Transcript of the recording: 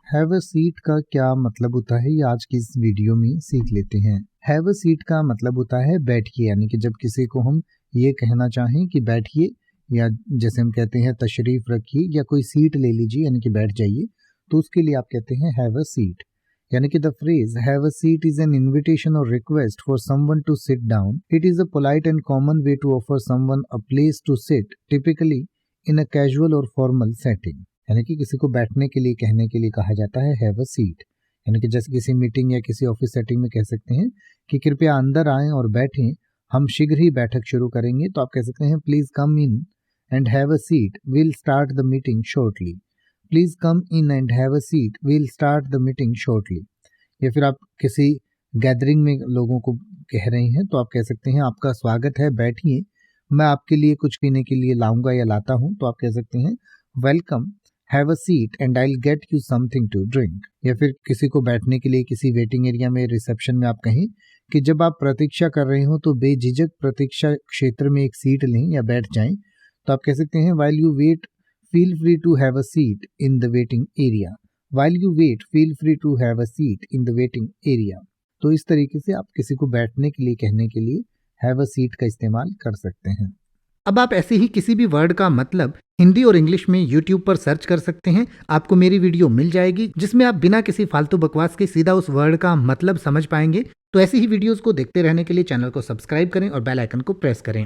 Have a seat का क्या मतलब होता है, ये आज की इस वीडियो में सीख लेते हैं। हैव अ सीट का मतलब होता है बैठिए, यानी कि जब किसी को हम ये कहना चाहें कि बैठिए, या जैसे हम कहते हैं तशरीफ रखिए या कोई सीट ले लीजिए यानी कि बैठ जाइए, तो उसके लिए आप कहते हैं हैव अ सीट। यानी कि the phrase have a seat is an invitation or request for someone to sit down. It is a polite and common way to offer someone a place to sit, typically in a casual or formal setting. यानी कि किसी को बैठने के लिए कहने के लिए कहा जाता है हैव अ सीट। यानी कि जैसे किसी मीटिंग या किसी ऑफिस सेटिंग में कह सकते हैं कि कृपया अंदर आएं और बैठें, हम शीघ्र ही बैठक शुरू करेंगे, तो आप कह सकते हैं please come in and have a seat, will start the meeting shortly. Please come in and have a seat, will start the meeting shortly. या फिर आप किसी गैदरिंग में लोगों को कह रहे हैं, तो आप कह सकते हैं आपका स्वागत है, बैठिए, मैं आपके लिए कुछ पीने के लिए लाऊंगा या लाता हूं, तो आप कह सकते हैं welcome, have a seat and I will get you something to drink. या फिर किसी को बैठने के लिए किसी वेटिंग एरिया में, रिसेप्शन में आप कहें कि जब आप प्रतीक्षा कर रहे हो तो बेझिझक प्रतीक्षा क्षेत्र में एक सीट लें या बैठ जाएं, तो आप कह सकते हैं while you wait feel free to have a seat in the waiting area. While you wait feel free to have a seat in the waiting area. तो इस तरीके से आप किसी को बैठने के लिए कहने के लिए हैव अ सीट का इस्तेमाल कर सकते हैं। अब आप ऐसे ही किसी भी वर्ड का मतलब हिंदी और इंग्लिश में YouTube पर सर्च कर सकते हैं। आपको मेरी वीडियो मिल जाएगी जिसमें आप बिना किसी फालतू बकवास के सीधा उस वर्ड का मतलब समझ पाएंगे। तो ऐसी ही वीडियोस को देखते रहने के लिए चैनल को सब्सक्राइब करें और बेल आइकन को प्रेस करें।